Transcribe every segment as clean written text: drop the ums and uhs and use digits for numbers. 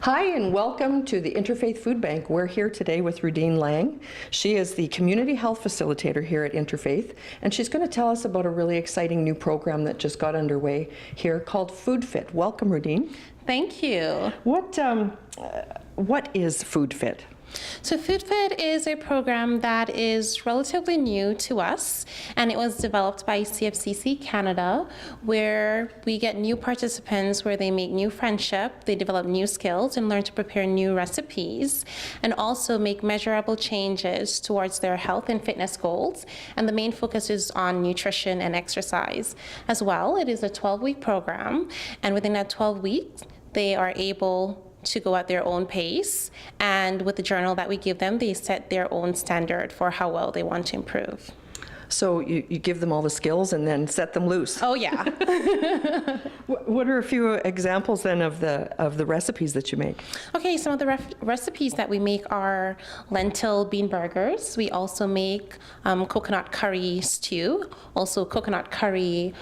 Hi, and welcome to the Interfaith Food Bank. We're here today with Rudine Lang. She is the Community Health Facilitator here at Interfaith, and she's going to tell us about a really exciting new program that just got underway here called Food Fit. Welcome, Rudine. Thank you. What is Food Fit? So Food Fit is a program that is relatively new to us, and it was developed by CFCC Canada, where we get new participants where they make new friendship, they develop new skills and learn to prepare new recipes, and also make measurable changes towards their health and fitness goals. And the main focus is on nutrition and exercise. As well, it is a 12-week program, and within that 12 weeks, they are able to go at their own pace, and with the journal that we give them, they set their own standard for how well they want to improve. So you give them all the skills and then set them loose. Oh yeah. What are a few examples then of the recipes that you make? Okay, some of the recipes that we make are lentil bean burgers. We also make coconut curry stew, also coconut curry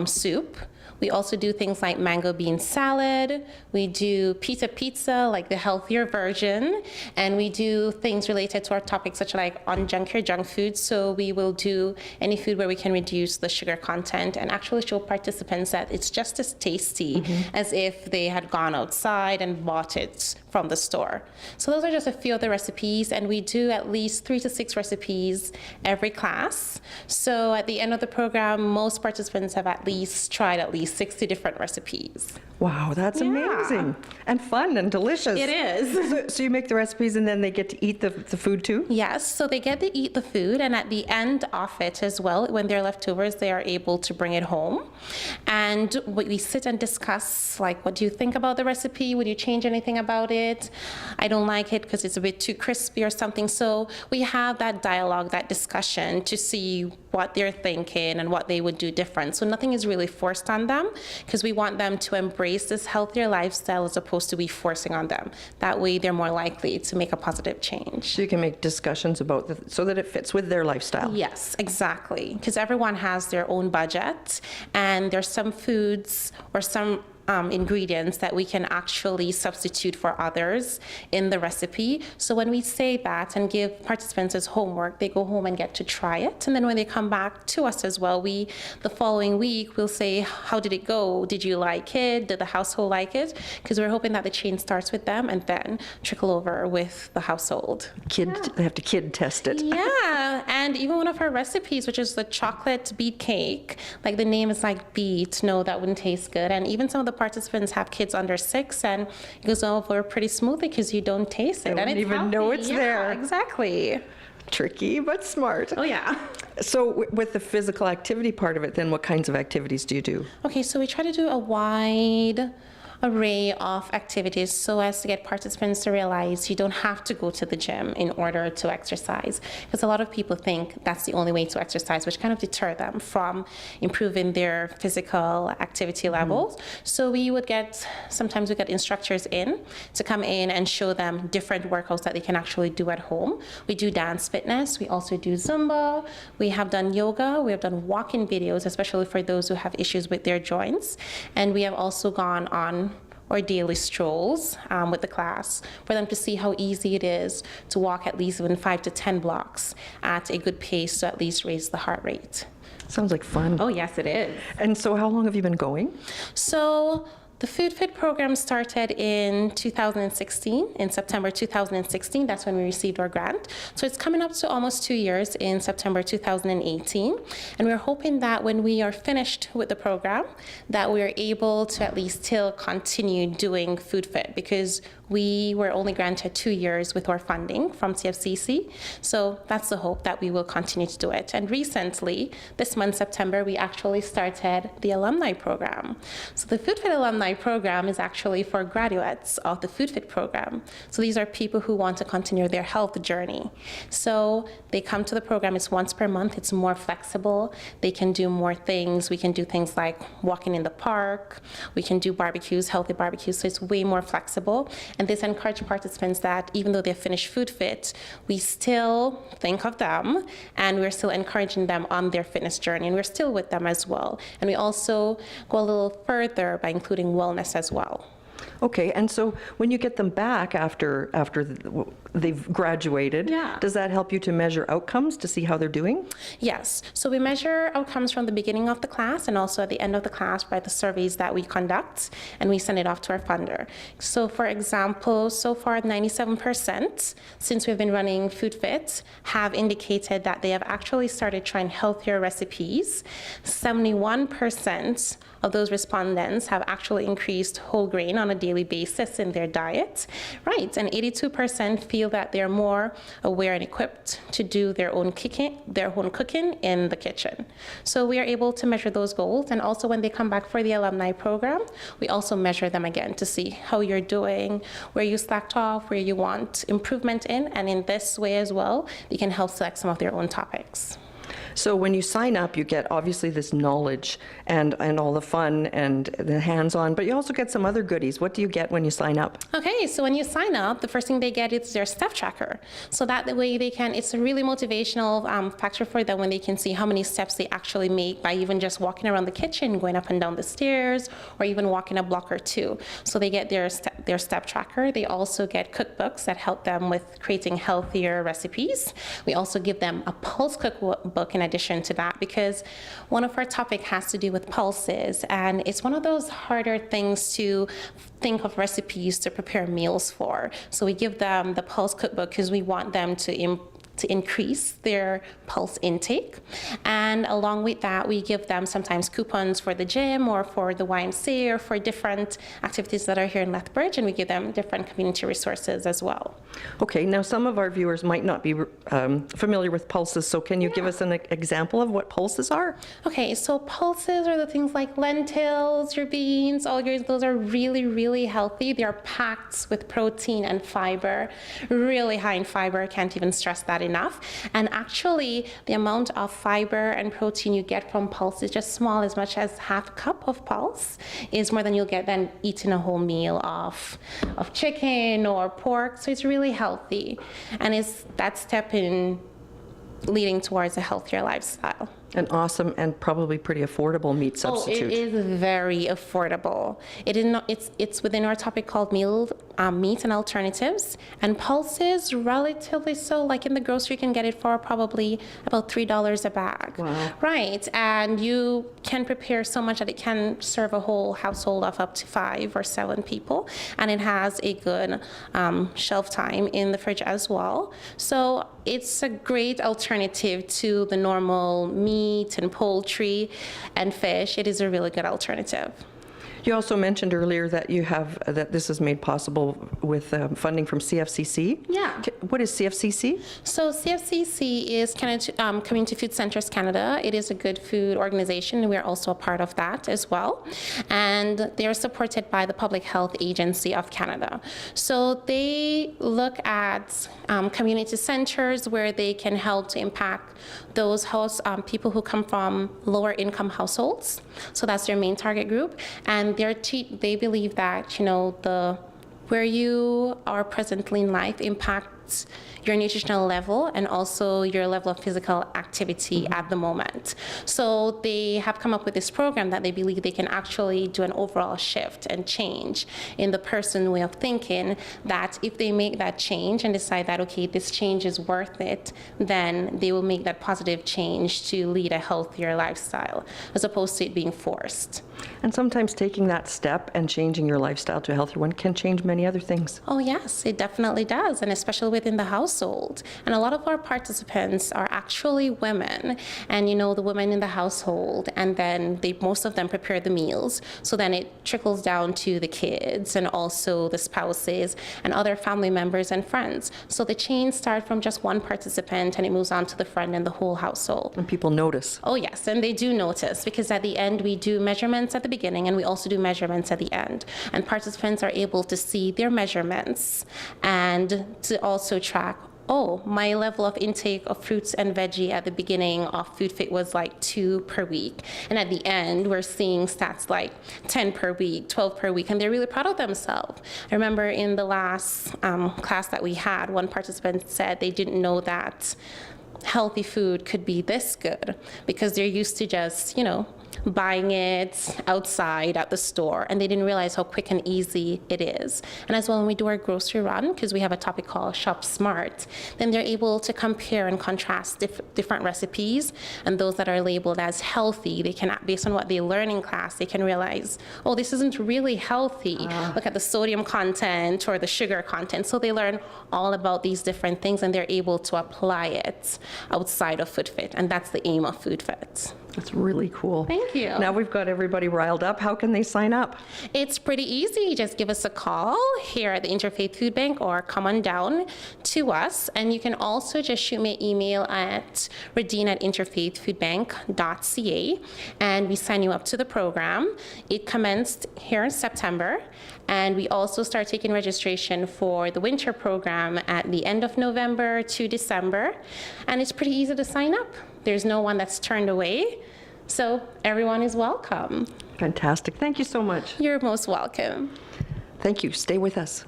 soup. We also do things like mango bean salad. We do pizza, like the healthier version. And we do things related to our topics such like on junk food. So we will do any food where we can reduce the sugar content and actually show participants that it's just as tasty as if they had gone outside and bought it from the store. So those are just a few of the recipes, and we do at least 3 to 6 recipes every class. So at the end of the program, most participants have at least tried at least 60 different recipes. Wow, that's amazing. And fun and delicious. It is. So you make the recipes and then they get to eat the food too? Yes, so they get to eat the food, and at the end of it as well, when they're leftovers, they are able to bring it home. And we sit and discuss, like, what do you think about the recipe? Would you change anything about it? I don't like it because it's a bit too crispy or something. So we have that dialogue, that discussion to see what they're thinking and what they would do different. So nothing is really forced on them, because we want them to embrace this healthier lifestyle as opposed to be forcing on them. That way they're more likely to make a positive change. So you can make discussions about so that it fits with their lifestyle. Yes, exactly. Because everyone has their own budget, and there's some foods or some ingredients that we can actually substitute for others in the recipe. So when we say that and give participants as homework, they go home and get to try it. And then when they come back to us as well, the following week, we'll say, how did it go? Did you like it? Did the household like it? Because we're hoping that the change starts with them and then trickle over with the household. They have to kid test it. Yeah, and even one of our recipes, which is the chocolate beet cake, like the name is like beet, no, that wouldn't taste good. And even some of the participants have kids under 6, and it goes over pretty smoothly because you don't taste it. They don't even know it's there. Exactly. Tricky, but smart. Oh, yeah. So with the physical activity part of it, then what kinds of activities do you do? Okay, so we try to do a wide array of activities so as to get participants to realize you don't have to go to the gym in order to exercise, because a lot of people think that's the only way to exercise, which kind of deter them from improving their physical activity levels. So sometimes we get instructors in to come in and show them different workouts that they can actually do at home. We do dance fitness, we also do Zumba, we have done yoga, we have done walking videos, especially for those who have issues with their joints, and we have also gone on or daily strolls with the class for them to see how easy it is to walk at least even 5 to 10 blocks at a good pace to at least raise the heart rate. Sounds like fun. Oh, yes, it is. And so how long have you been going? So the Food Fit program started in 2016, in September 2016. That's when we received our grant. So it's coming up to almost 2 years in September 2018. And we're hoping that when we are finished with the program, that we're able to at least still continue doing Food Fit, because we were only granted 2 years with our funding from CFCC. So that's the hope, that we will continue to do it. And recently, this month, September, we actually started the alumni program. So the Food Fit alumni program is actually for graduates of the Food Fit program. So these are people who want to continue their health journey. So they come to the program, it's once per month, it's more flexible. They can do more things. We can do things like walking in the park. We can do barbecues, healthy barbecues, so it's way more flexible. And this encourages participants that even though they've finished Food Fit, we still think of them and we're still encouraging them on their fitness journey, and we're still with them as well. And we also go a little further by including wellness as well. Okay, and so when you get them back after they've graduated, Yeah. does that help you to measure outcomes to see how they're doing? Yes. So we measure outcomes from the beginning of the class and also at the end of the class by the surveys that we conduct, and we send it off to our funder. So for example, so far 97% since we've been running Food Fit have indicated that they have actually started trying healthier recipes. 71% of those respondents have actually increased whole grain on a daily basis in their diet, right? And 82% feel that they're more aware and equipped to do their own cooking in the kitchen. So we are able to measure those goals, and also when they come back for the alumni program, we also measure them again to see how you're doing, where you slacked off, where you want improvement in, and in this way as well, they can help select some of their own topics. So when you sign up, you get obviously this knowledge and all the fun and the hands-on, but you also get some other goodies. What do you get when you sign up? Okay, so when you sign up, the first thing they get is their step tracker. So that the way they can, it's a really motivational factor for them when they can see how many steps they actually make by even just walking around the kitchen, going up and down the stairs, or even walking a block or two. So they get their step tracker. They also get cookbooks that help them with creating healthier recipes. We also give them a pulse cookbook in addition to that, because one of our topic has to do with pulses, and it's one of those harder things to think of recipes to prepare meals for. So we give them the pulse cookbook because we want them to increase their pulse intake. And along with that, we give them sometimes coupons for the gym or for the YMCA or for different activities that are here in Lethbridge, and we give them different community resources as well. Okay, now some of our viewers might not be familiar with pulses, so can you give us an example of what pulses are? Okay, so pulses are the things like lentils, your beans, all yours, those are really, really healthy. They're packed with protein and fiber, really high in fiber. I can't even stress that enough. And actually, the amount of fiber and protein you get from pulse is just small, as much as half a cup of pulse is more than you'll get than eating a whole meal of chicken or pork. So it's really healthy. And it's that step in leading towards a healthier lifestyle. An awesome and probably pretty affordable meat substitute. Oh, it is very affordable. It is not. It's within our topic called meat and alternatives, and pulses relatively so. Like in the grocery, you can get it for probably about $3 a bag. Wow. Right, and you can prepare so much that it can serve a whole household of up to 5 or 7 people, and it has a good shelf time in the fridge as well. So it's a great alternative to the normal meat and poultry and fish. It is a really good alternative. You also mentioned earlier that you have that this is made possible with funding from CFCC. Yeah. What is CFCC? So CFCC is Community Food Centres Canada. It is a good food organization, and we're also a part of that as well. And they're supported by the Public Health Agency of Canada. So they look at community centres where they can help to impact those people who come from lower income households. So that's their main target group. And they believe that, where you are presently in life impacts your nutritional level and also your level of physical activity at the moment. So they have come up with this program that they believe they can actually do an overall shift and change in the person's way of thinking, that if they make that change and decide that, okay, this change is worth it, then they will make that positive change to lead a healthier lifestyle, as opposed to it being forced. And sometimes taking that step and changing your lifestyle to a healthier one can change many other things. Oh yes, it definitely does, and especially within the household. And a lot of our participants are actually women, and the women in the household, and then most of them prepare the meals. So then it trickles down to the kids and also the spouses and other family members and friends. So the chain starts from just one participant and it moves on to the friend and the whole household. And people notice. Oh yes, and they do notice, because at the end we do measurements at the beginning and we also do measurements at the end. And participants are able to see their measurements and to also track, my level of intake of fruits and veggie at the beginning of Food Fit was like 2 per week. And at the end, we're seeing stats like 10 per week, 12 per week, and they're really proud of themselves. I remember in the last class that we had, one participant said they didn't know that healthy food could be this good, because they're used to just, buying it outside at the store, and they didn't realize how quick and easy it is. And as well, when we do our grocery run, because we have a topic called Shop Smart, then they're able to compare and contrast different recipes, and those that are labeled as healthy, they can, based on what they learn in class, they can realize, oh, this isn't really healthy. Look at the sodium content or the sugar content. So they learn all about these different things, and they're able to apply it outside of FoodFit, and that's the aim of FoodFit. That's really cool. Thank you. Now we've got everybody riled up. How can they sign up? It's pretty easy. Just give us a call here at the Interfaith Food Bank or come on down to us. And you can also just shoot me an email at radine@interfaithfoodbank.ca, and we sign you up to the program. It commenced here in September, and we also start taking registration for the winter program at the end of November to December. And it's pretty easy to sign up. There's no one that's turned away. So everyone is welcome. Fantastic. Thank you so much. You're most welcome. Thank you. Stay with us.